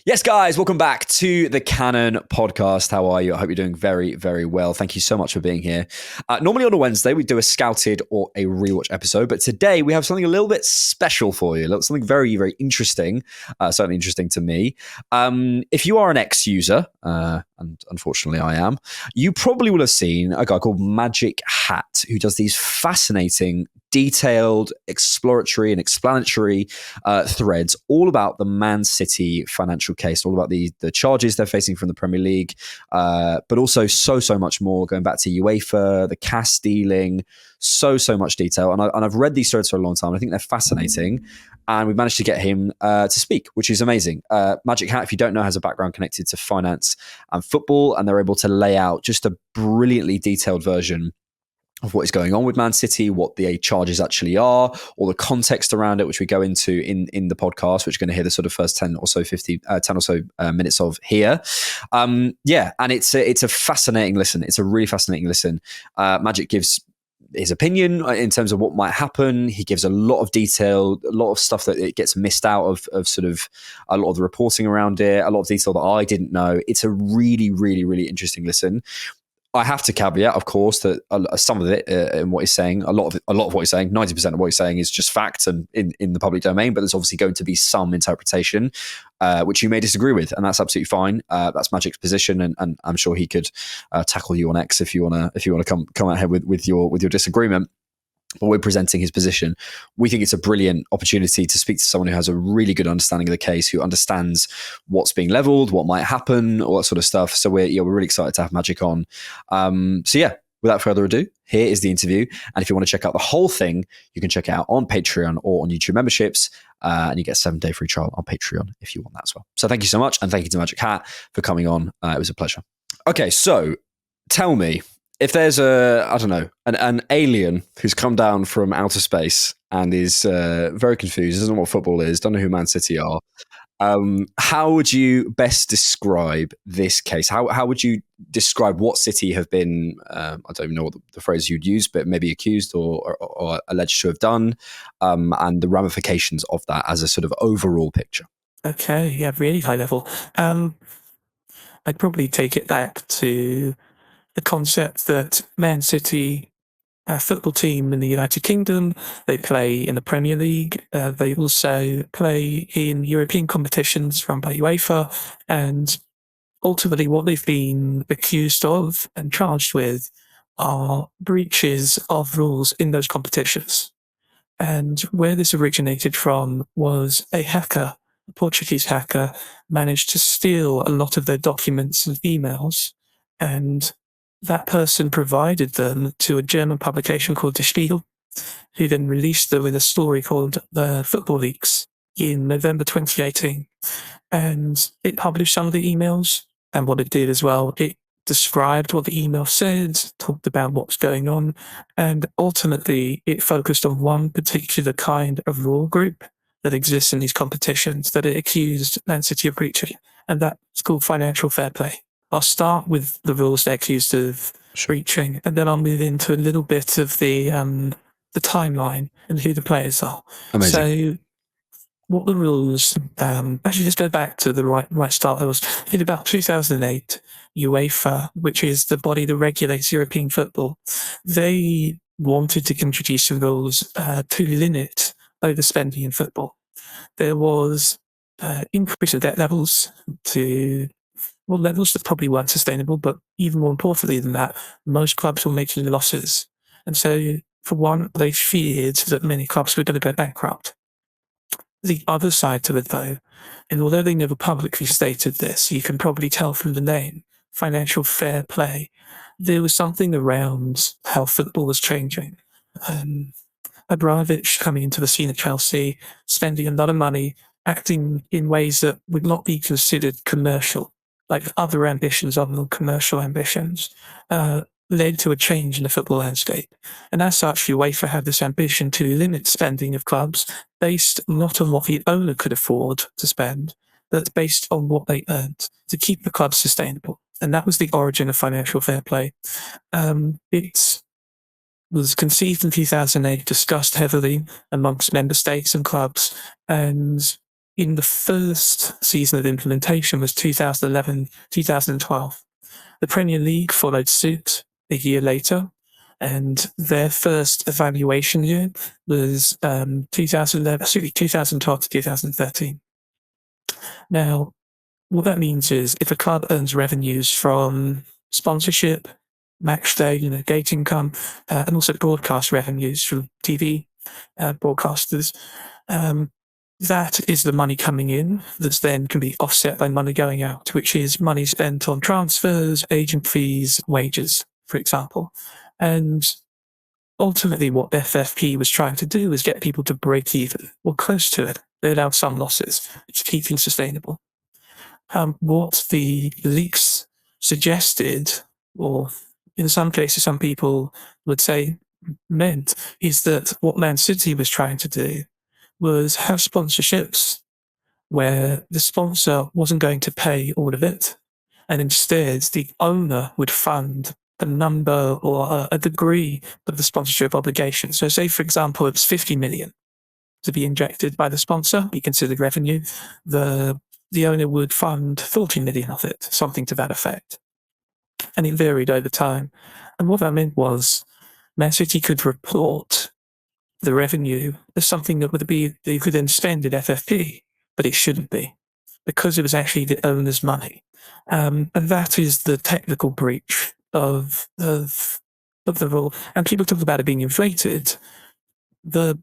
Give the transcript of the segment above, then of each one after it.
Yes, guys, welcome back to the Cannon podcast. How are you? I hope you're doing very, very well. Thank you so much for being here. Normally on a Wednesday, we do a scouted or a rewatch episode, but today we have something a little bit special for you, something very, very interesting, certainly interesting to me. If you are an ex-user, and unfortunately I am, you probably will have seen a guy called Magic Hat who does these fascinating, detailed, exploratory and explanatory threads all about the Man City financial case, all about the charges they're facing from the Premier League, but also so much more, going back to UEFA, the CAS dealing, so much detail. And I've read these threads for a long time. I think they're fascinating. And we've managed to get him to speak, which is amazing. Magic Hat, if you don't know, has a background connected to finance and football, and they're able to lay out just a brilliantly detailed version of what is going on with Man City, what the charges actually are, all the context around it, which we go into in the podcast, which you're going to hear the sort of first 10 or so minutes of here. And it's a fascinating listen. It's a really fascinating listen. Magic gives his opinion in terms of what might happen. He gives a lot of detail, a lot of stuff that it gets missed out of sort of a lot of the reporting around it, a lot of detail that I didn't know. It's a really, really, really interesting listen. I have to caveat, of course, that some of it in what he's saying, a lot of what he's saying, 90% of what he's saying is just facts and in the public domain, but there's obviously going to be some interpretation, which you may disagree with, and that's absolutely fine. That's Magic's position, and I'm sure he could tackle you on X if you want to come out here with your disagreement. But we're presenting his position. We think it's a brilliant opportunity to speak to someone who has a really good understanding of the case, who understands what's being leveled, what might happen, all that sort of stuff. So we're really excited to have Magic on. Without further ado, here is the interview. And if you want to check out the whole thing, you can check it out on Patreon or on YouTube memberships. And you get a 7-day free trial on Patreon if you want that as well. So thank you so much. And thank you to Magic Hat for coming on. It was a pleasure. Okay, so tell me, if there's an alien who's come down from outer space and is very confused, doesn't know what football is, don't know who Man City are, how would you best describe this case? How would you describe what City have been, I don't even know what the phrase you'd use, but maybe accused or alleged to have done, and the ramifications of that as a sort of overall picture? Okay, yeah, really high level. I'd probably take it back to the concept that Man City, a football team in the United Kingdom, they play in the Premier League. They also play in European competitions run by UEFA. And ultimately what they've been accused of and charged with are breaches of rules in those competitions. And where this originated from was a Portuguese hacker, managed to steal a lot of their documents and emails, and that person provided them to a German publication called Der Spiegel, who then released them in a story called The Football Leaks in November 2018. And it published some of the emails, and what it did as well, it described what the email said, talked about what's going on, and ultimately it focused on one particular kind of rule group that exists in these competitions that it accused Man City of breaching, and that's called financial fair play. I'll start with the rules they're accused of breaching, and then I'll move into a little bit of the timeline and who the players are. Amazing. So what the rules, actually just go back to the right start. It was in about 2008, UEFA, which is the body that regulates European football, they wanted to introduce some rules to limit overspending in football. There was increase of debt levels to levels that probably weren't sustainable, but even more importantly than that, most clubs were making losses. And so, for one, they feared that many clubs were going to go bankrupt. The other side to it, though, and although they never publicly stated this, you can probably tell from the name, financial fair play, there was something around how football was changing. Abramovich coming into the scene at Chelsea, spending a lot of money, acting in ways that would not be considered commercial, like other ambitions other than commercial ambitions, led to a change in the football landscape. And as such, UEFA had this ambition to limit spending of clubs based not on what the owner could afford to spend, but based on what they earned to keep the club sustainable. And that was the origin of financial fair play. It was conceived in 2008, discussed heavily amongst member states and clubs, and in the first season of implementation was 2011, 2012. The Premier League followed suit a year later, and their first evaluation year was 2012 to 2013. Now, what that means is if a club earns revenues from sponsorship, match day, gate income, and also broadcast revenues from TV broadcasters, that is the money coming in that then can be offset by money going out, which is money spent on transfers, agent fees, wages, for example. And ultimately, what FFP was trying to do was get people to break even or close to it. They allowed some losses to keep things sustainable. What the leaks suggested, or in some cases, some people would say meant, is that what Man City was trying to do was have sponsorships where the sponsor wasn't going to pay all of it, and instead the owner would fund a number or a degree of the sponsorship obligation. So say, for example, it was 50 million to be injected by the sponsor, be considered revenue. The owner would fund 40 million of it, something to that effect. And it varied over time. And what that meant was Man City could report the revenue as something that they could then spend in FFP, but it shouldn't be, because it was actually the owner's money. And that is the technical breach of the rule. And people talk about it being inflated. The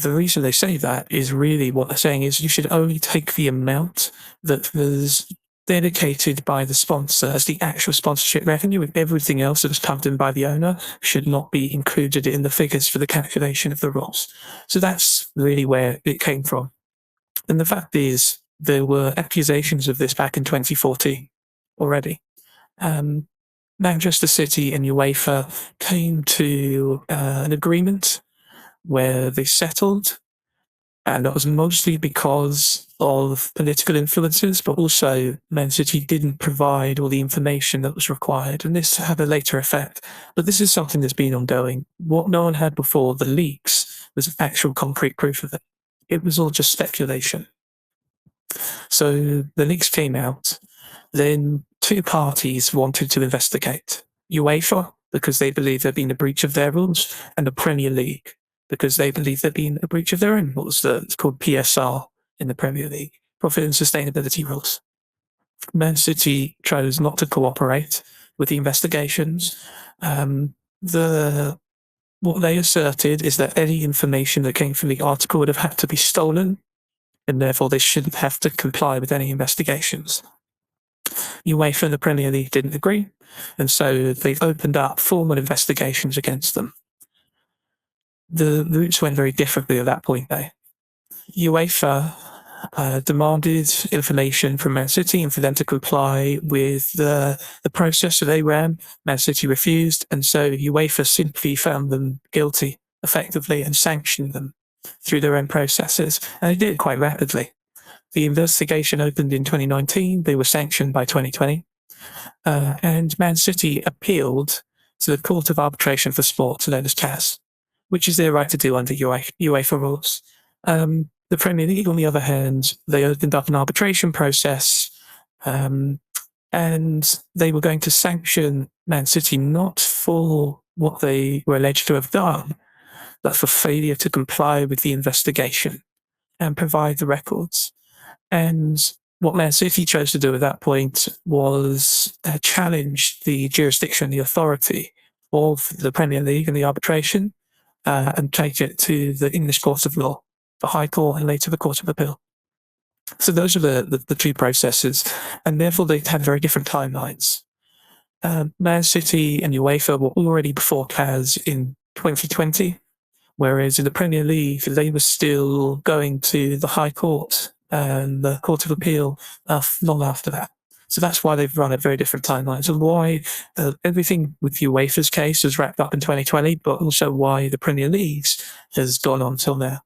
reason they say that is really what they're saying is you should only take the amount that was dedicated by the sponsor as the actual sponsorship revenue, and everything else that was pumped in by the owner should not be included in the figures for the calculation of the rules. So that's really where it came from. And the fact is, there were accusations of this back in 2014 already. Manchester City and UEFA came to an agreement where they settled, and that was mostly because of political influences, but also Man City didn't provide all the information that was required, and this had a later effect. But this is something that's been ongoing. What no one had before the leaks was actual concrete proof of it. It was all just speculation. So the leaks came out, then two parties wanted to investigate. UEFA, because they believe there'd been a breach of their rules, and the Premier League, because they believe there'd been a breach of their own rules. It's called PSR in the Premier League, Profit and Sustainability Rules. Man City chose not to cooperate with the investigations. What they asserted is that any information that came from the article would have had to be stolen, and therefore they shouldn't have to comply with any investigations. UEFA and the Premier League didn't agree, and so they've opened up formal investigations against them. The routes went very differently at that point, though. UEFA demanded information from Man City and for them to comply with the process that they ran. Man City refused, and so UEFA simply found them guilty, effectively, and sanctioned them through their own processes. And they did it quite rapidly. The investigation opened in 2019. They were sanctioned by 2020. And Man City appealed to the Court of Arbitration for Sport, known as CAS, which is their right to do under UEFA rules. The Premier League, on the other hand, they opened up an arbitration process, and they were going to sanction Man City not for what they were alleged to have done, but for failure to comply with the investigation and provide the records. And what Man City chose to do at that point was challenge the jurisdiction, the authority of the Premier League and the arbitration, and take it to the English Court of Law, the High Court, and later the Court of Appeal. So those are the two processes, and therefore they had very different timelines. Man City and UEFA were already before CAS in 2020, whereas in the Premier League, they were still going to the High Court and the Court of Appeal long after that. So that's why they've run at very different timelines, and why everything with UEFA's case was wrapped up in 2020, but also why the Premier League's has gone on till now.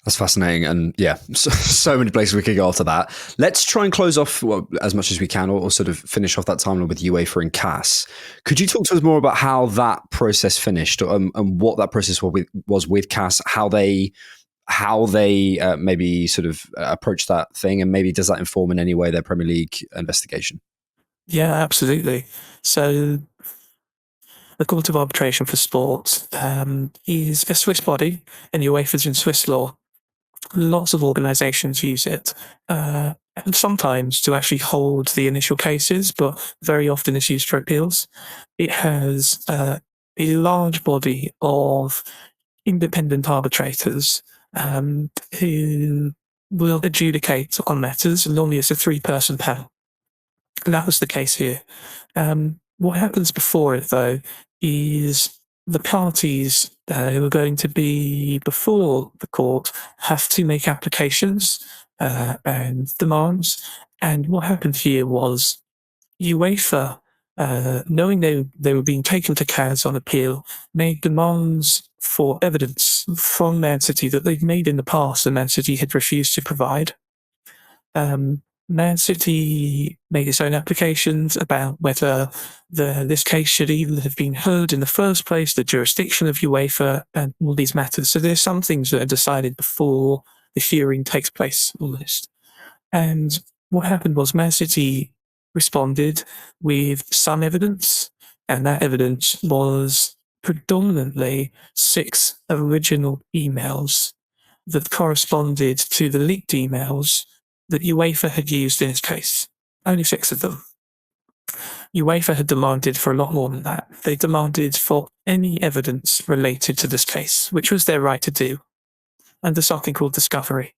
That's fascinating. And yeah, so many places we could go after that. Let's try and close off as much as we can, or sort of finish off that timeline with UEFA and CAS. Could you talk to us more about how that process finished, and what that process was with CAS, how they how they maybe sort of approach that thing, and maybe does that inform in any way their Premier League investigation? Yeah, absolutely. So the Court of Arbitration for Sport is a Swiss body, and UEFA's in Swiss law. Lots of organisations use it, and sometimes to actually hold the initial cases, but very often it's used for appeals. It has a large body of independent arbitrators who will adjudicate on matters. Normally, it's a three-person panel. And that was the case here. What happens before it, though, is the parties who are going to be before the court have to make applications and demands. And what happened here was UEFA, knowing they were being taken to CAS on appeal, made demands for evidence from Man City that they'd made in the past and Man City had refused to provide. Man City made its own applications about whether this case should even have been heard in the first place, the jurisdiction of UEFA, and all these matters. So there's some things that are decided before the hearing takes place, almost. And what happened was Man City responded with some evidence, and that evidence was predominantly 6 original emails that corresponded to the leaked emails that UEFA had used in its case. Only 6 of them. UEFA had demanded for a lot more than that. They demanded for any evidence related to this case, which was their right to do, under something called discovery.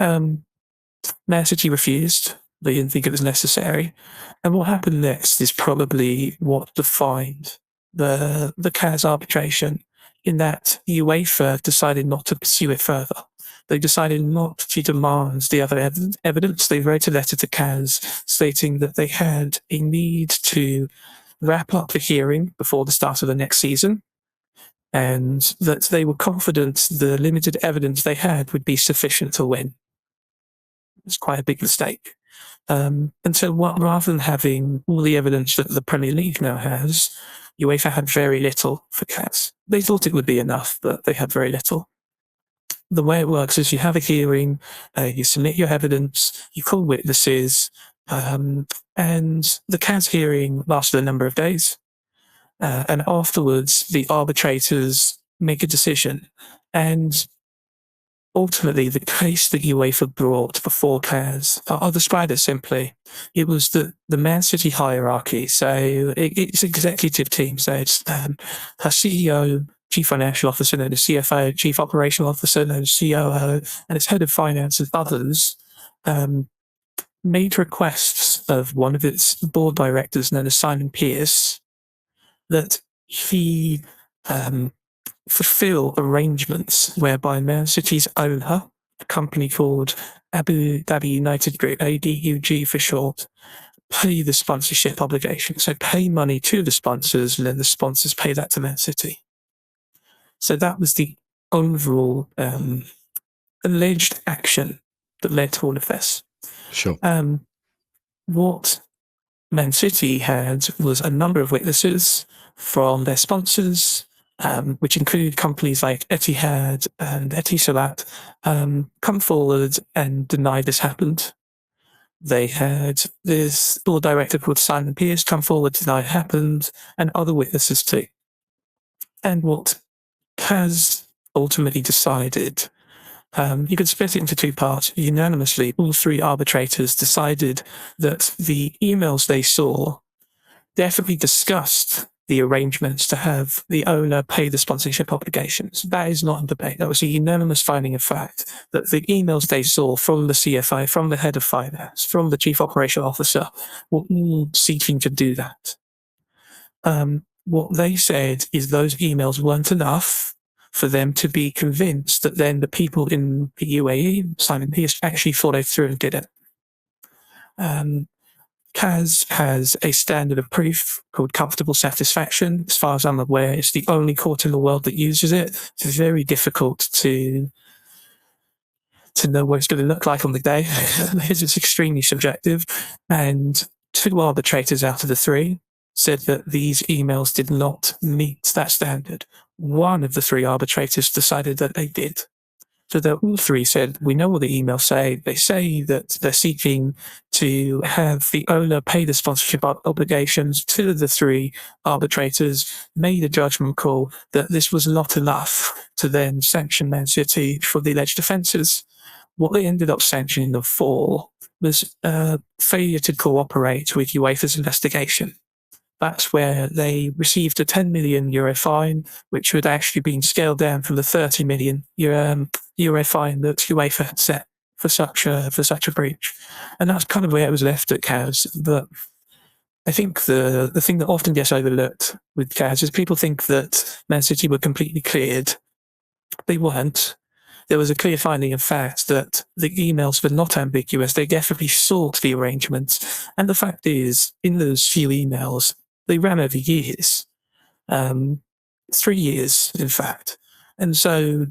Man City refused. They didn't think it was necessary. And what happened next is probably what defined the CAS arbitration, in that UEFA decided not to pursue it further. They decided not to demand the other evidence. They wrote a letter to CAS stating that they had a need to wrap up the hearing before the start of the next season, and that they were confident the limited evidence they had would be sufficient to win. It's quite a big mistake. And so rather than having all the evidence that the Premier League now has, UEFA had very little for CAS. They thought it would be enough, but they had very little. The way it works is you have a hearing, you submit your evidence, you call witnesses, and the CAS hearing lasted a number of days. And afterwards, the arbitrators make a decision. And ultimately, the case that UEFA brought before CAS, I'll describe it simply. It was the Man City hierarchy. So it's an executive team. So it's her CEO, Chief Financial Officer, and the CFO, Chief Operational Officer, and the COO, and its head of finance and others, made requests of one of its board directors, known as Simon Pearce, that he fulfill arrangements whereby Man City's owner, a company called Abu Dhabi United Group, ADUG for short, pay the sponsorship obligation. So pay money to the sponsors, and then the sponsors pay that to Man City. So that was the overall alleged action that led to all of this. Sure. What Man City had was a number of witnesses from their sponsors, which include companies like Etihad and Etisalat, come forward and deny this happened. They had this board director called Simon Pearce come forward to deny it happened, and other witnesses too. And what CAS ultimately decided, you could split it into 2 parts. Unanimously, all 3 arbitrators decided that the emails they saw definitely discussed the arrangements to have the owner pay the sponsorship obligations. That is not a debate. That was a unanimous finding of fact, that the emails they saw from the CFO, from the head of finance, from the chief operational officer, were all seeking to do that. What they said is those emails weren't enough for them to be convinced that then the people in the UAE, Simon Pearce, actually followed through and did it. CAS has a standard of proof called comfortable satisfaction. As far as I'm aware, it's the only court in the world that uses it. It's very difficult to know what it's going to look like on the day. It's extremely subjective. And 2 arbitrators out of the 3 said that these emails did not meet that standard. One of the 3 arbitrators decided that they did. So the all three said, we know what the emails say. They say that they're seeking to have the owner pay the sponsorship obligations to the three arbitrators, made a judgment call that this was not enough to then sanction Man City for the alleged offences. What they ended up sanctioning them for was failure to cooperate with UEFA's investigation. That's where they received a €10 million fine, which had actually been scaled down from the €30 million euro fine that UEFA had set for such a breach. And that's kind of where it was left at CAS. But I think the thing that often gets overlooked with CAS is people think that Man City were completely cleared. They weren't. There was a clear finding of fact that the emails were not ambiguous. They definitely sought the arrangements. And the fact is, in those few emails, they ran over years, 3 years, in fact. And so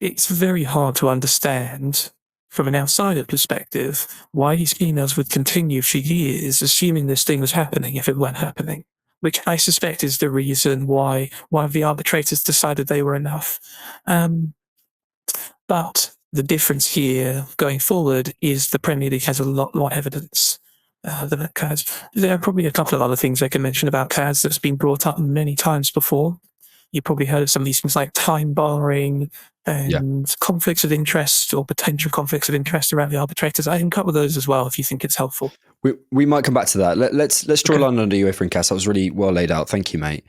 it's very hard to understand from an outsider perspective why these emails would continue for years, assuming this thing was happening if it weren't happening, which I suspect is the reason why the arbitrators decided they were enough. But the difference here going forward is the Premier League has a lot more evidence than CAS. There are probably a couple of other things I can mention about CAS that's been brought up many times before. You probably heard of some of these things like time barring and conflicts of interest or potential conflicts of interest around the arbitrators. I can cover those as well if you think it's helpful. We might come back to that. Let's draw a line under UEFA and CAS. That was really well laid out. Thank you, mate.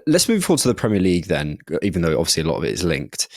Let's move forward to the Premier League then, even though obviously a lot of it is linked.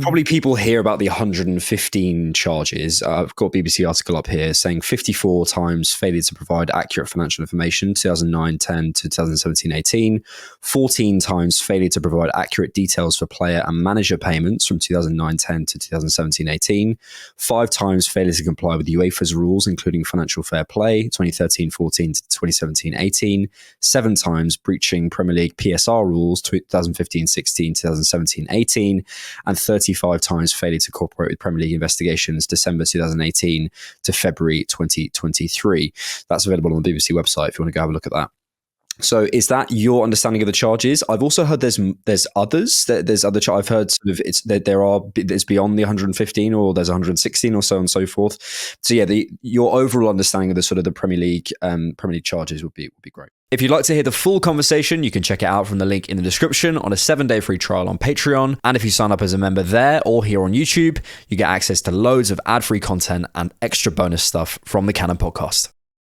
Probably people hear about the 115 charges. I've got a BBC article up here saying 54 times failure to provide accurate financial information, 2009-10 to 2017-18, 14 times failure to provide accurate details for player and manager payments from 2009-10 to 2017-18, 5 times failure to comply with UEFA's rules, including financial fair play, 2013-14 to 2017-18, 7 times breaching Premier League PSR rules, 2015-16, 2017-18, and 35 times failure to cooperate with Premier League investigations, December 2018 to February 2023. That's available on the BBC website if you want to go have a look at that. So is that your understanding of the charges? I've also heard there's others. There's other I've heard sort of it's beyond the 115 or there's 116 or so on and so forth. So yeah, your overall understanding of the sort of the Premier League charges would be great. If you'd like to hear the full conversation, you can check it out from the link in the description on a 7-day free trial on Patreon. And if you sign up as a member there or here on YouTube, you get access to loads of ad-free content and extra bonus stuff from the Cannon Podcast.